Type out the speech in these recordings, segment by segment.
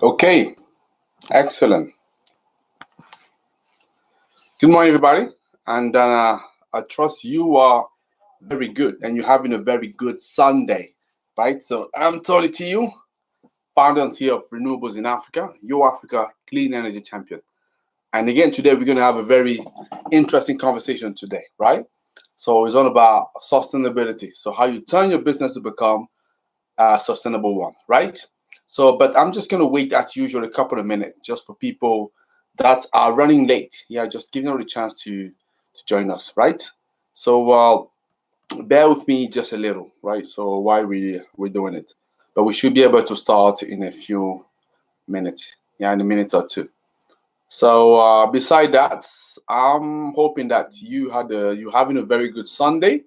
Okay, excellent. Good morning, everybody. And I trust you are very good and you're having a very good Sunday, right? So I'm Tony to you, founder and CEO of Renewables in Africa, your Africa Clean Energy Champion. And again, today we're going to have a very interesting conversation today, right? So it's all about sustainability. So how you turn your business to become a sustainable one, right? So, but I'm just going to wait as usual a couple of minutes just for people that are running late. Yeah, just giving them the chance to join us, right? So, bear with me just a little, right? So, why we're doing it, but we should be able to start in a few minutes. Yeah, in a minute or two. So, beside that, I'm hoping that you having a very good Sunday,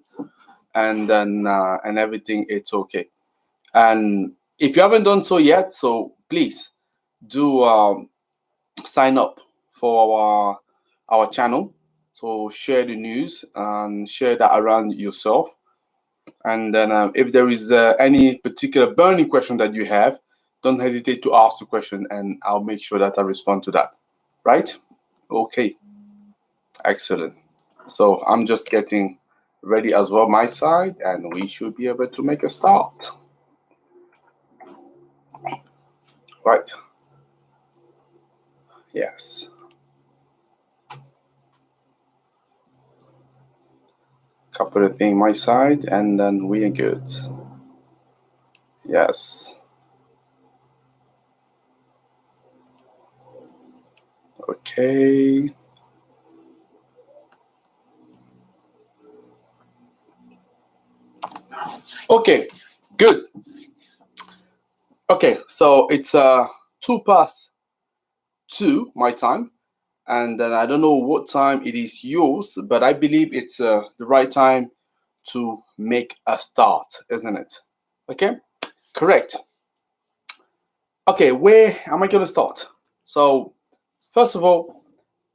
and then and everything it's okay. And if you haven't done so yet, so please do sign up for our channel. So share the news and share that around yourself. And then if there is any particular burning question that you have, don't hesitate to ask the question, and I'll make sure that I respond to that. Right? Okay. Excellent. So I'm just getting ready as well my side, and we should be able to make a start. Right. Yes. Couple of things my side, and then we are good. Yes. Okay. Okay. Good. Okay. So it's 2 past 2 my time, and then I don't know what time it is yours, but I believe it's the right time to make a start, isn't it? Okay. Correct. Okay. Where am I going to start? So first of all,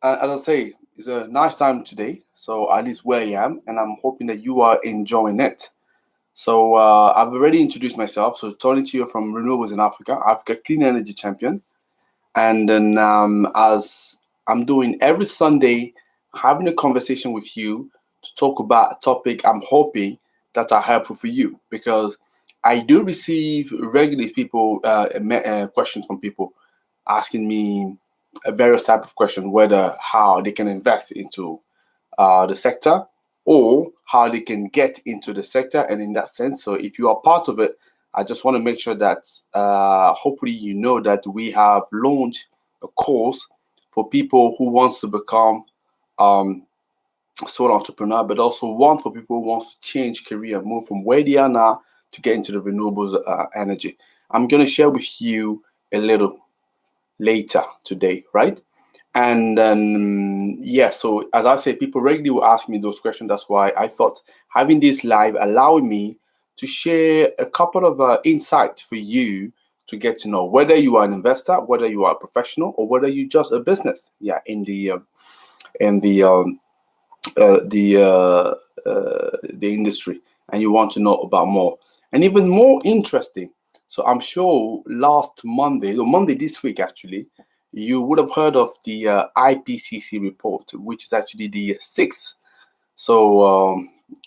as I say, it's a nice time today. So at least where I am, and I'm hoping that you are enjoying it. So I've already introduced myself. So Tony Tio from Renewables in Africa, Africa Clean Energy Champion. And then as I'm doing every Sunday, having a conversation with you to talk about a topic I'm hoping that are helpful for you, because I do receive regularly questions from people asking me a various type of question, whether how they can invest into the sector or how they can get into the sector. And in that sense, so if you are part of it, I just want to make sure that hopefully you know that we have launched a course for people who wants to become sole entrepreneur, but also one for people who wants to change career, move from where they are now to get into the renewables energy. I'm going to share with you a little later today, right? And then, yeah, so as I say, people regularly will ask me those questions. That's why I thought having this live allowing me to share a couple of insights for you to get to know whether you are an investor, whether you are a professional, or whether you just a business. Yeah, in the industry, and you want to know about more, and even more interesting. So I'm sure last Monday, or Monday this week actually, you would have heard of the IPCC report, which is actually the sixth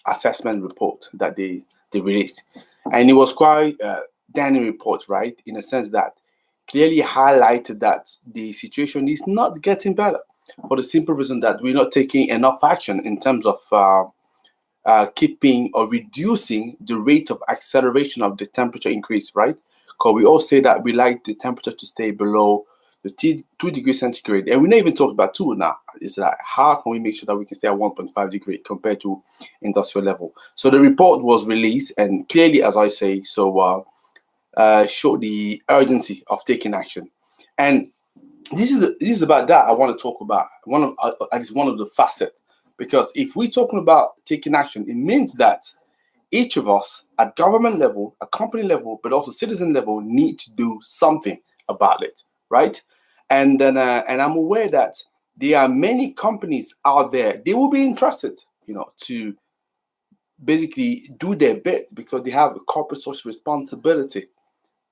assessment report that they released, and it was quite a damning report, right? In a sense that clearly highlighted that the situation is not getting better, for the simple reason that we're not taking enough action in terms of keeping or reducing the rate of acceleration of the temperature increase, right? Because we all say that we like the temperature to stay below the 2 degrees centigrade, and we not even talk about 2 now. It's like, how can we make sure that we can stay at 1.5 degree compared to industrial level? So the report was released, and clearly, as I say, so showed the urgency of taking action. And this is about that I want to talk about, one of at least one of the facets, because if we're talking about taking action, it means that each of us at government level, at company level, but also citizen level, need to do something about it, right? And then and I'm aware that there are many companies out there, they will be interested, to basically do their bit because they have a corporate social responsibility.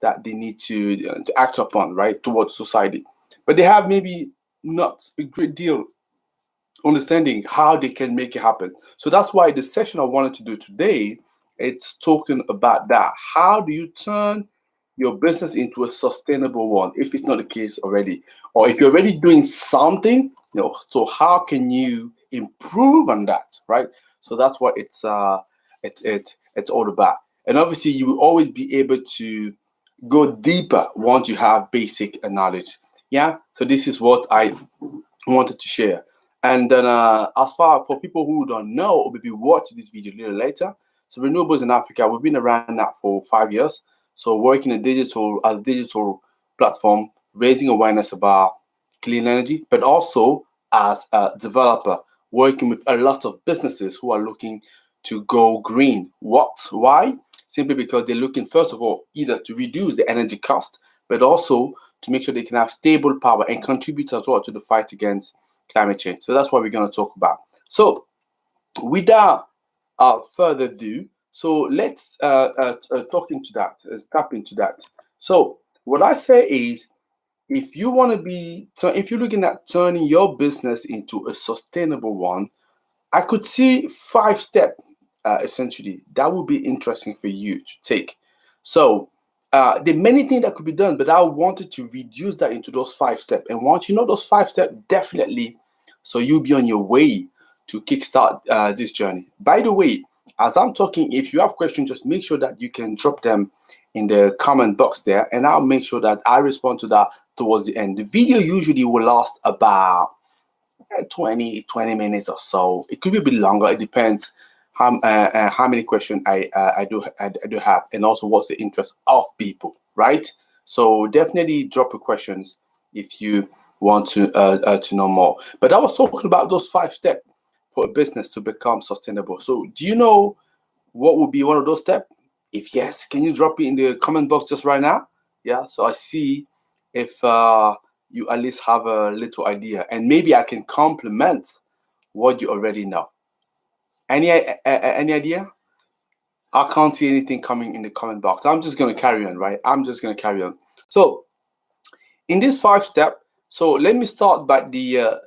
that they need to act upon, right, towards society. But they have maybe not a great deal understanding how they can make it happen. So that's why the session I wanted to do today, it's talking about that. How do you turn your business into a sustainable one if it's not the case already? Or if you're already doing something, so how can you improve on that, right? So that's what it's all about. And obviously you will always be able to go deeper once you have basic knowledge. Yeah. So this is what I wanted to share. And then, as far for people who don't know or maybe watch this video a little later, so renewables in Africa, we've been around now for 5 years. So working a digital platform, raising awareness about clean energy, but also as a developer, working with a lot of businesses who are looking to go green. What? Why? Simply because they're looking, first of all, either to reduce the energy cost, but also to make sure they can have stable power and contribute as well to the fight against climate change. So that's what we're going to talk about. So without further ado, so let's talk into that, tap into that. So what I say is, if you want to if you're looking at turning your business into a sustainable one, I could see 5 steps essentially that would be interesting for you to take. So there are many things that could be done, but I wanted to reduce that into those 5 steps. And once you know those 5 steps, definitely, so you'll be on your way to kickstart this journey. By the way, as I'm talking, if you have questions, just make sure that you can drop them in the comment box there, and I'll make sure that I respond to that towards the end. The video usually will last about 20 minutes or so. It could be a bit longer. It depends how many questions I do have, and also what's the interest of people, right? So definitely drop your questions if you want to know more. But I was talking about those 5 steps for a business to become sustainable. So do you know what would be one of those steps? If yes, can you drop it in the comment box just right now? Yeah, so I see if you at least have a little idea, and maybe I can complement what you already know. Any idea? I can't see anything coming in the comment box. I'm just going to carry on, right? I'm just going to carry on. So in this 5 step, so let me start by the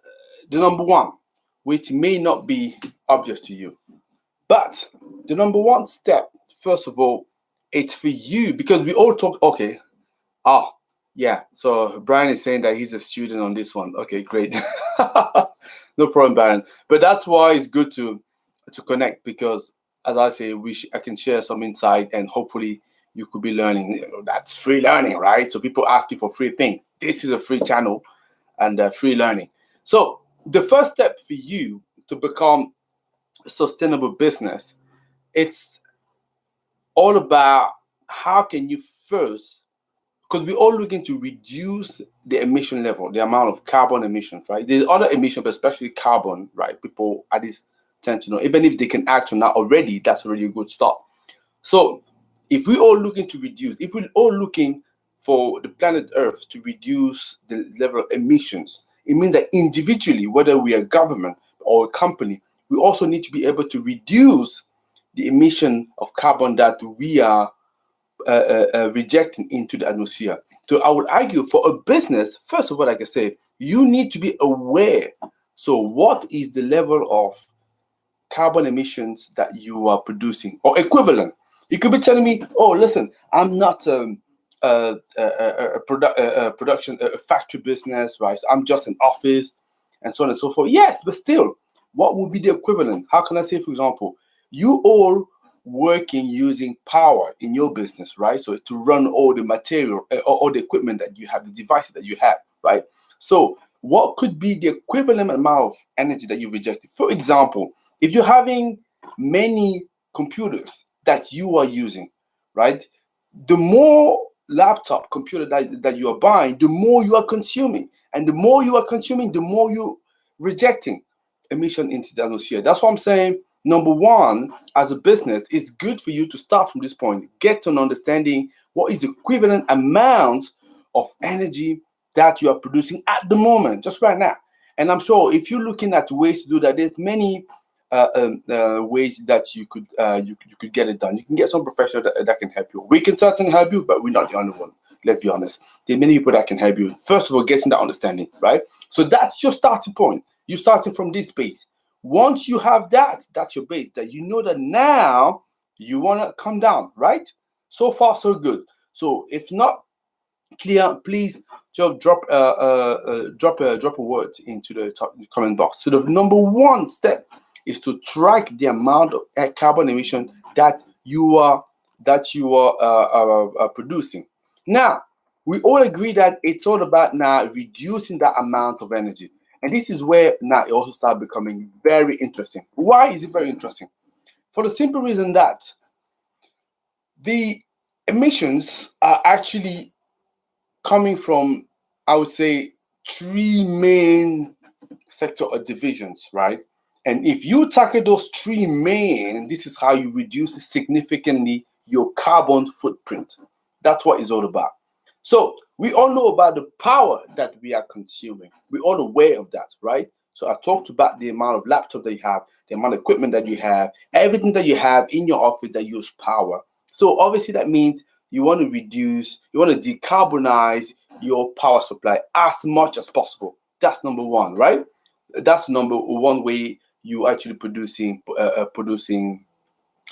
number one, which may not be obvious to you. But the number one step, first of all, it's for you, because we all talk, okay. Yeah. So Brian is saying that he's a student on this one. Okay, great. No problem, Brian. But that's why it's good to connect, because as I say, I can share some insight, and hopefully you could be learning. That's free learning, right? So people ask you for free things. This is a free channel and free learning. So the first step for you to become a sustainable business, it's all about how can you first, because we're all looking to reduce the emission level, the amount of carbon emissions, right? There's other emissions, but especially carbon, right? People at least tend to know, even if they can act on that already, that's already a good start. So if we're all looking to reduce, if we're all looking for the planet Earth to reduce the level of emissions, it means that individually, whether we are a government or a company, we also need to be able to reduce the emission of carbon that we are rejecting into the atmosphere. So I would argue, for a business, first of all, like I say, you need to be aware. So what is the level of carbon emissions that you are producing, or equivalent? You could be telling me, oh, listen, I'm not production, a factory business, right? I'm just an office and so on and so forth. Yes, but still, what would be the equivalent? How can I say, for example, you all working using power in your business, right? So to run all the material, all the equipment that you have, the devices that you have, right? So what could be the equivalent amount of energy that you rejected? For example, if you're having many computers that you are using, right? The more laptop computer that you are buying, the more you are consuming. And the more you are consuming, the more you're rejecting emission into the atmosphere. That's what I'm saying. Number one, as a business, it's good for you to start from this point, get to an understanding what is the equivalent amount of energy that you are producing at the moment, just right now. And I'm sure if you're looking at ways to do that, there's many ways that you could get it done. You can get some professional that can help you. We can certainly help you, but we're not the only one. Let's be honest. There are many people that can help you. First of all, getting that understanding, right? So that's your starting point. You're starting from this base. Once you have that, that's your base. That you know that now you want to come down, right? So far, so good. So if not clear, please just drop a word into the comment box. So the number one step is to track the amount of carbon emission that you are producing. Now, we all agree that it's all about now reducing that amount of energy. And this is where now it also starts becoming very interesting. Why is it very interesting? For the simple reason that the emissions are actually coming from, I would say, three main sector or divisions, right? And if you tackle those three main, this is how you reduce significantly your carbon footprint. That's what it's all about. So we all know about the power that we are consuming. We're all aware of that, right? So I talked about the amount of laptop that you have, the amount of equipment that you have, everything that you have in your office that use power. So obviously that means you want to reduce, you want to decarbonize your power supply as much as possible. That's number one, right? That's number one way you actually producing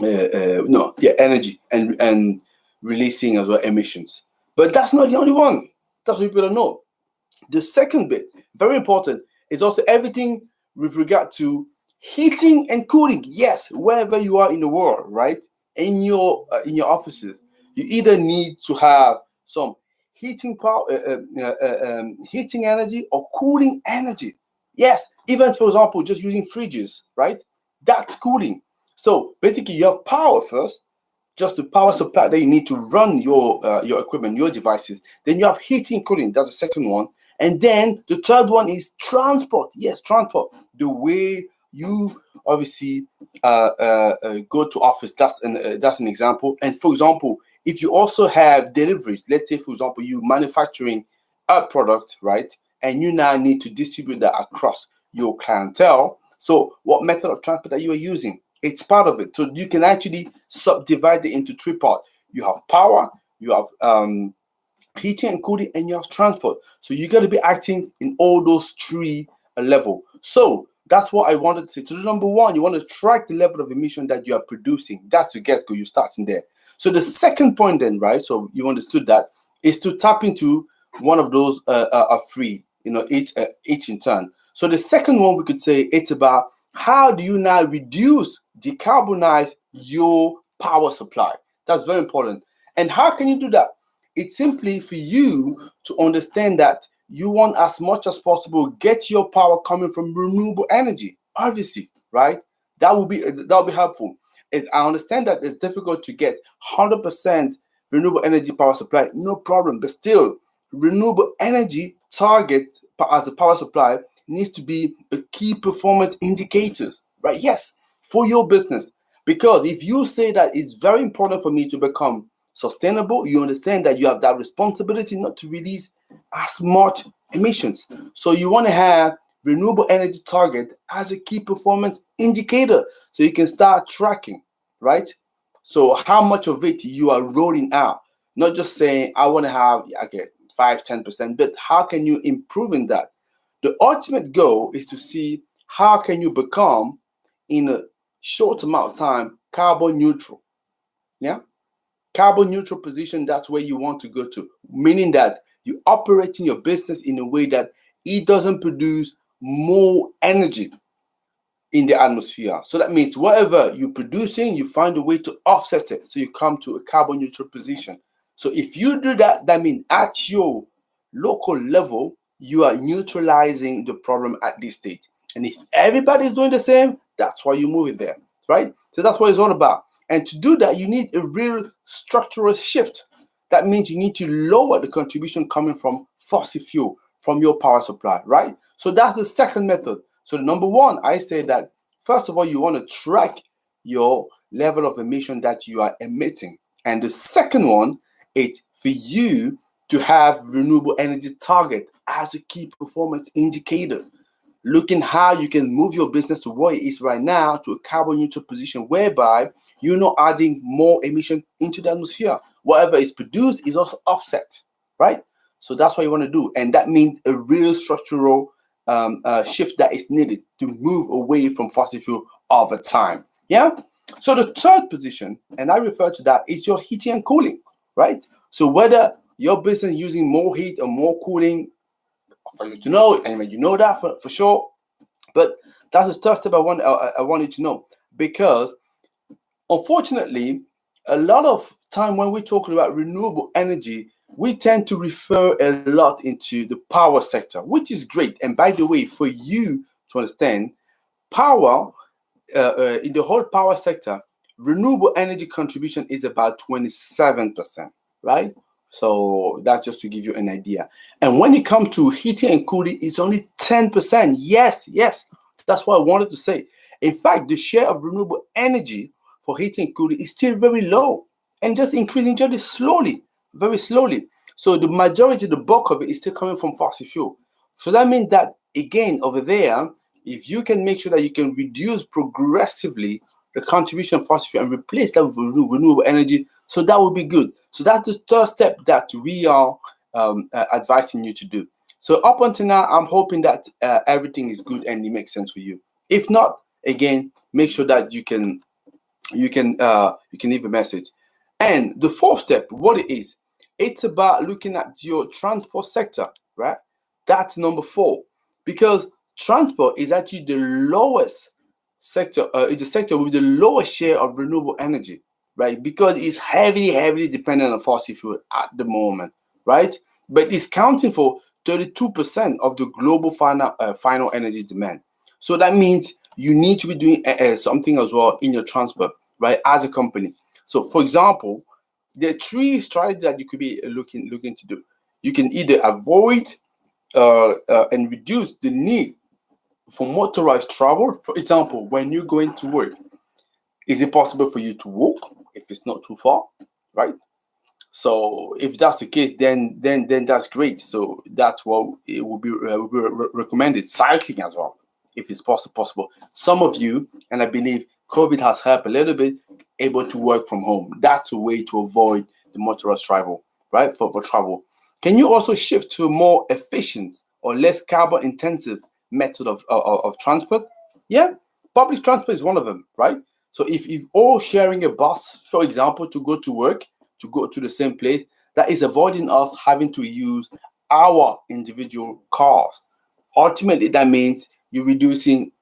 energy and releasing as well emissions. But that's not the only one. That's what people don't know. The second bit, very important, is also everything with regard to heating and cooling. Yes, wherever you are in the world, right? In your offices, you either need to have some heating power, heating energy or cooling energy. Yes, even for example, just using fridges, right? That's cooling. So basically, you have power first, just the power supply that you need to run your equipment, your devices. Then you have heating, cooling. That's the second one. And then the third one is transport. Yes, transport. The way you obviously go to office. That's an example. And for example, if you also have deliveries, let's say for example you manufacturing a product, right, and you now need to distribute that across your clientele. So what method of transport that you are using? It's part of it. So you can actually subdivide it into three parts. You have power, you have heating and cooling, and you have transport. So you got to be acting in all those three level. So that's what I wanted to say. So number one, you want to track the level of emission that you are producing. That's the get-go. You're starting there. So the second point then, right? So you understood that is to tap into one of those free, each in turn. So the second one we could say it's about how do you now decarbonize your power supply? That's very important. And how can you do that? It's simply for you to understand that you want as much as possible get your power coming from renewable energy. Obviously, right? That will be helpful. I understand that it's difficult to get 100% renewable energy power supply, no problem. But still, renewable energy target as a power supply needs to be a key performance indicator, right? Yes, for your business. Because if you say that it's very important for me to become sustainable, you understand that you have that responsibility not to release as much emissions. So you want to have renewable energy target as a key performance indicator so you can start tracking, right? So how much of it you are rolling out, not just saying I want to have 5-10%, but how can you improve in that? The ultimate goal is to see how can you become in a short amount of time carbon neutral. Yeah, carbon neutral position, that's where you want to go to, meaning that you operate in your business in a way that it doesn't produce more energy in the atmosphere. So that means whatever you're producing, you find a way to offset it. So you come to a carbon neutral position. So if you do that, that means at your local level, you are neutralizing the problem at this stage. And if everybody's doing the same, that's why you move it there, right? So that's what it's all about. And to do that, you need a real structural shift. That means you need to lower the contribution coming from fossil fuel, from your power supply, right? So that's the second method. So the number one, I say that, first of all, you want to track your level of emission that you are emitting. And the second one, it's for you to have renewable energy target as a key performance indicator. looking how you can move your business to where it is right now to a carbon neutral position whereby you're not adding more emission into the atmosphere. Whatever is produced is also offset, right? So that's what you want to do. And that means a real structural shift that is needed to move away from fossil fuel over time. Yeah. So the third position, and I refer to that, is your heating and cooling, right? So whether your business using more heat or more cooling, for you to know, and you know that for sure. But that's the third step I want you to know, because unfortunately, a lot of time when we're talking about renewable energy, we tend to refer a lot into the power sector, which is great. And by the way, for you to understand, power in the whole power sector, renewable energy contribution is about 27%, right? So that's just to give you an idea. And when it comes to heating and cooling, it's only 10%. Yes, that's what I wanted to say. In fact, the share of renewable energy for heating and cooling is still very low and just increasing just slowly, very slowly. So the majority, the bulk of it is still coming from fossil fuel. So that means that, again, over there, if you can make sure that you can reduce progressively the contribution of fossil fuel and replace that with renewable energy, so that would be good. So that's the third step that we are advising you to do. So up until now, I'm hoping that everything is good and it makes sense for you. If not, again, make sure that you can leave a message. And the fourth step, what it is, it's about looking at your transport sector, right? That's number 4, because transport is actually the lowest sector, it's the sector with the lowest share of renewable energy, right? Because it's heavily dependent on fossil fuel at the moment, right? But it's counting for 32% of the global final energy demand. So that means you need to be doing something as well in your transport, right, as a company. So, for example, there are 3 strategies that you could be looking to do. You can either avoid and reduce the need for motorized travel. For example, when you're going to work, is it possible for you to walk if it's not too far, right? So if that's the case, then that's great. So that's what it will be recommended. Cycling as well, if it's possible. Some of you, and I believe COVID has helped a little bit, able to work from home. That's a way to avoid the motorized travel, right? For travel. Can you also shift to a more efficient or less carbon intensive method of transport? Yeah, public transport is one of them, right? So if you're all sharing a bus, for example, to go to work, to go to the same place, that is avoiding us having to use our individual cars. Ultimately, that means you're reducing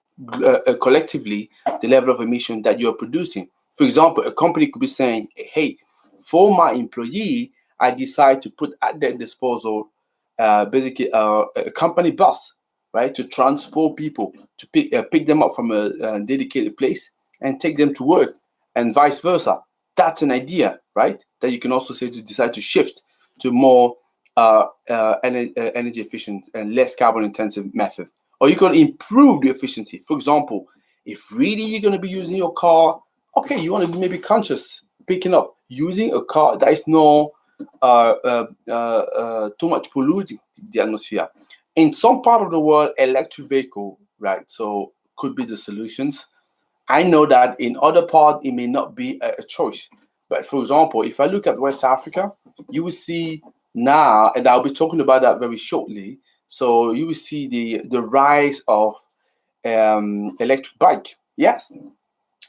collectively the level of emission that you're producing. For example, a company could be saying, hey, for my employee, I decide to put at their disposal basically a company bus, right, to transport people, to pick them up from a dedicated place and take them to work, and vice versa. That's an idea, right, that you can also say to decide to shift to more energy efficient and less carbon intensive method. Or you can improve the efficiency. For example, if really you're going to be using your car, okay, you want to be maybe conscious picking up using a car that is not too much polluting the atmosphere. In some part of the world, electric vehicle, right, so could be the solutions. I know that in other parts it may not be a choice. But for example, if I look at West Africa, you will see now, and I'll be talking about that very shortly. So you will see the rise of electric bike. Yes,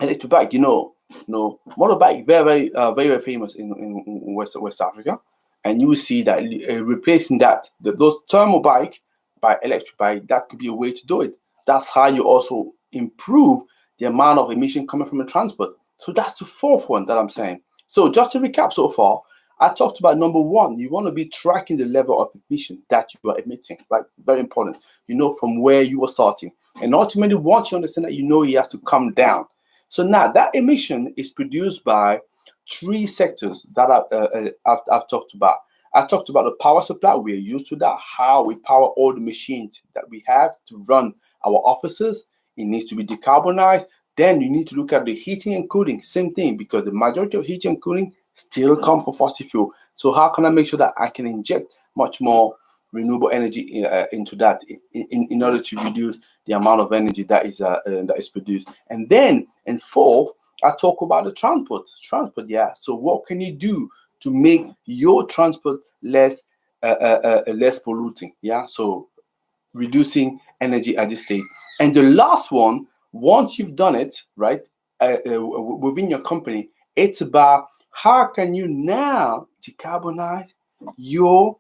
electric bike. Motorbike very famous in West Africa, and you will see that replacing those thermal bike by electric bike, that could be a way to do it. That's how you also improve the amount of emission coming from the transport. So that's the fourth one that I'm saying. So just to recap so far, I talked about number 1, you want to be tracking the level of emission that you are emitting, right? Very important. You know from where you are starting. And ultimately, once you understand that, it has to come down. So now that emission is produced by 3 sectors that I've talked about. I talked about the power supply. We are used to that, how we power all the machines that we have to run our offices. It needs to be decarbonized. Then you need to look at the heating and cooling. Same thing, because the majority of heating and cooling still come from fossil fuel. So how can I make sure that I can inject much more renewable energy into that in order to reduce the amount of energy that is produced. And then, and fourth, I talk about the transport. Yeah. So what can you do to make your transport less polluting? Yeah. So reducing energy at this stage. And the last one, once you've done it, right, within your company, it's about how can you now decarbonize your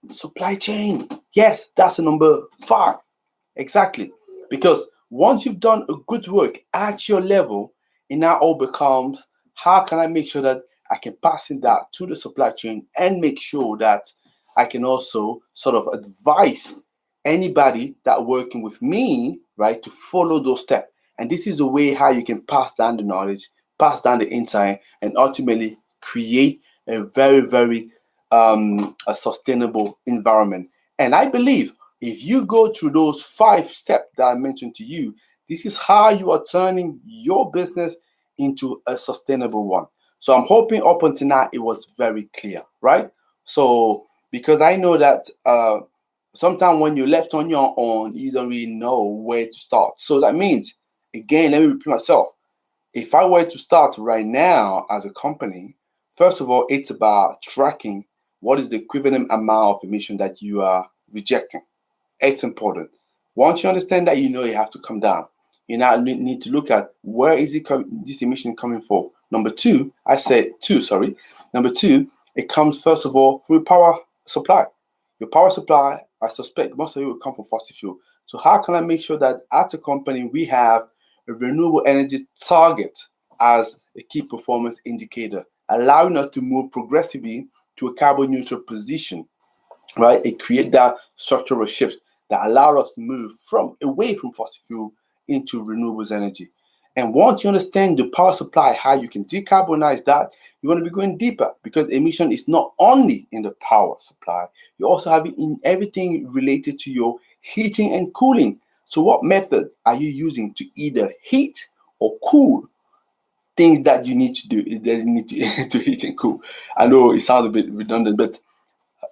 supply chain. Yes, that's the number 5. Exactly. Because once you've done a good work at your level, it now all becomes how can I make sure that I can pass in that to the supply chain and make sure that I can also sort of advise anybody that working with me, right, to follow those steps. And this is a way how you can pass down the knowledge, pass down the insight, and ultimately create a very, very a sustainable environment. And I believe if you go through those 5 steps that I mentioned to you, this is how you are turning your business into a sustainable one. So I'm hoping up until now it was very clear, right? So because I know that sometimes when you're left on your own, you don't really know where to start. So that means, again, let me repeat myself. If I were to start right now as a company, first of all, it's about tracking what is the equivalent amount of emission that you are rejecting. It's important. Once you understand that, you know you have to come down. You now need to look at where is this emission coming from. Number 2, I said 2, sorry. Number 2, it comes first of all from your power supply. Your power supply, I suspect most of it will come from fossil fuel. So how can I make sure that at a company we have a renewable energy target as a key performance indicator, allowing us to move progressively to a carbon neutral position, right? It creates that structural shift that allow us to move away from fossil fuel into renewables energy. And once you understand the power supply, how you can decarbonize that, you want to be going deeper because emission is not only in the power supply, you also have it in everything related to your heating and cooling. So what method are you using to either heat or cool things that you need to do, that you need to heat and cool? I know it sounds a bit redundant, but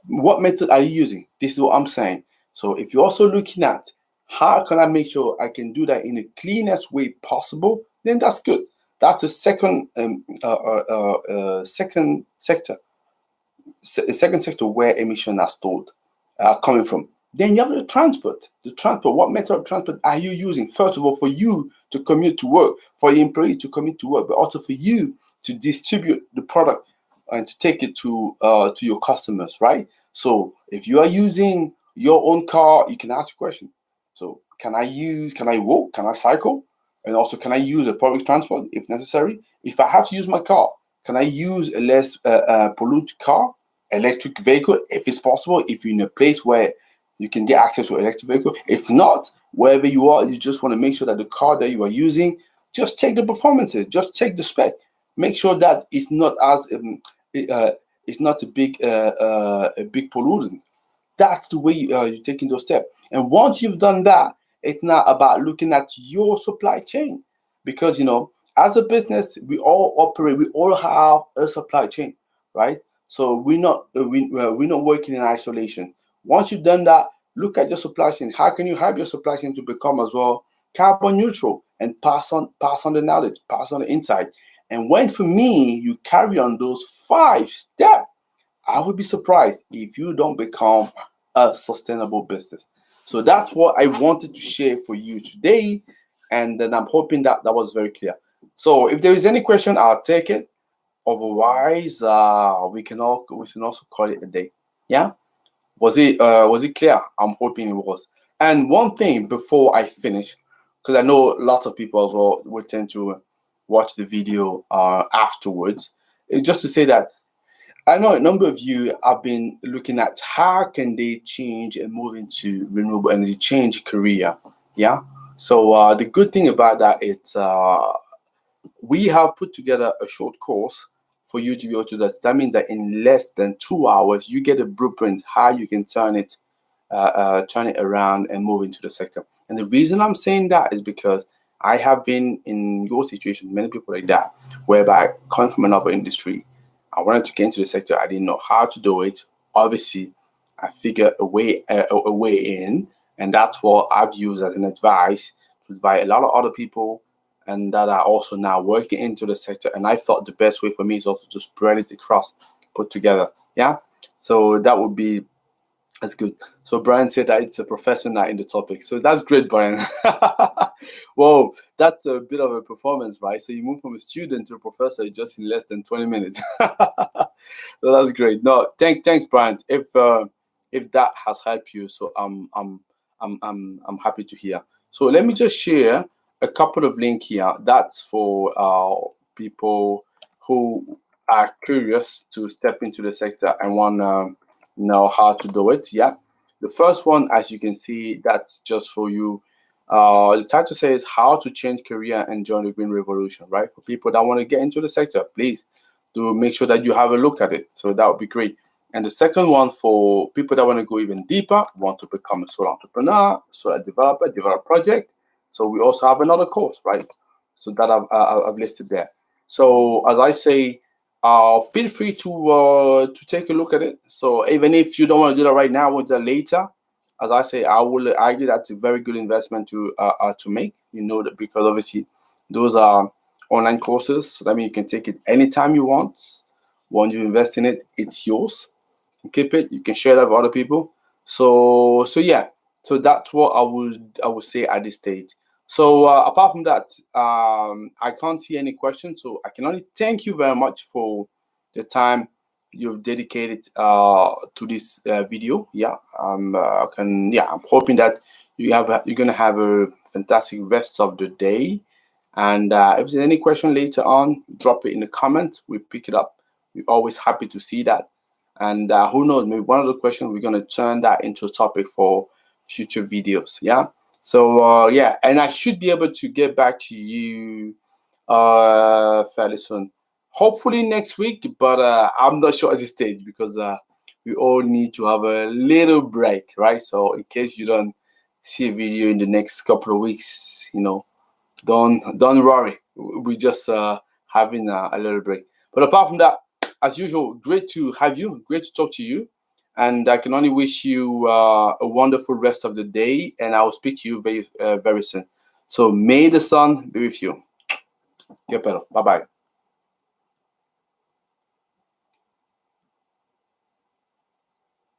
what method are you using? This is what I'm saying. So if you're also looking at how can I make sure I can do that in the cleanest way possible, then that's good. That's a second second sector where emissions are stored, coming from. Then you have the transport. What method of transport are you using? First of all, for you to commute to work, for your employees to commute to work, but also for you to distribute the product and to take it to your customers, right? So if you are using your own car, you can ask a question. So can I walk? Can I cycle? And also, can I use a public transport if necessary? If I have to use my car, can I use a less polluted car, electric vehicle, if it's possible, if you're in a place where you can get access to electric vehicle. If not, wherever you are, you just want to make sure that the car that you are using, just check the performances, just check the spec. Make sure that it's not it's not a big pollutant. That's the way you're taking those steps. And once you've done that, it's now about looking at your supply chain, because as a business, we all operate, we all have a supply chain, right? So we're not working in isolation. Once you've done that, look at your supply chain. How can you help your supply chain to become as well carbon neutral and pass on the knowledge, pass on the insight? And when for me you carry on those 5 steps, I would be surprised if you don't become a sustainable business. So that's what I wanted to share for you today, and then I'm hoping that that was very clear. So if there is any question, I'll take it. Otherwise, we can also call it a day. Yeah. Was it clear? I'm hoping it was. And one thing before I finish, because I know lots of people as well will tend to watch the video afterwards, is just to say that I know a number of you have been looking at how can they change and move into renewable energy, change career. Yeah. So the good thing about that is we have put together a short course for you to be able to do that. That means that in less than 2 hours, you get a blueprint how you can turn it around and move into the sector. And the reason I'm saying that is because I have been in your situation, many people like that, whereby coming from another industry, I wanted to get into the sector. I didn't know how to do it. Obviously, I figure a way in, and that's what I've used as an advice to advise a lot of other people, and that are also now working into the sector. And I thought the best way for me is also to spread it across, put together. Yeah, so that would be. That's good. So Brian said that it's a professor now in the topic. So that's great, Brian. Whoa, that's a bit of a performance, right? So you move from a student to a professor just in less than 20 minutes. So that's great. No, thanks, Brian. If that has helped you, so I'm happy to hear. So let me just share a couple of links here. That's for people who are curious to step into the sector and want know how to do it. Yeah, the first one, as you can see, that's just for you. The title says how to change career and join the green revolution, right? For people that want to get into the sector, please do make sure that you have a look at it. So that would be great. And the second one, for people that want to go even deeper, want to become a solar entrepreneur, solar developer, develop project. So we also have another course, right? So that I've listed there. So as I say, feel free to take a look at it. So even if you don't want to do that right now, we'll do that later. As I say, I will argue that's a very good investment to make. You know that, because obviously those are online courses. So that means you can take it anytime you want. Once you invest in it, it's yours. You keep it. You can share that with other people. So yeah. So that's what I would say at this stage. So apart from that, I can't see any questions. So I can only thank you very much for the time you've dedicated to this video. Yeah, I'm hoping that you're gonna have a fantastic rest of the day. And if there's any question later on, drop it in the comments. We pick it up. We're always happy to see that. And who knows, maybe one of the questions we're gonna turn that into a topic for future videos. Yeah. So yeah, and I should be able to get back to you fairly soon. Hopefully next week, but I'm not sure at this stage, because we all need to have a little break, right? So in case you don't see a video in the next couple of weeks, don't worry. We just having a little break. But apart from that, as usual, great to have you. Great to talk to you. And I can only wish you a wonderful rest of the day. And I will speak to you very soon. So may the sun be with you. Bye bye.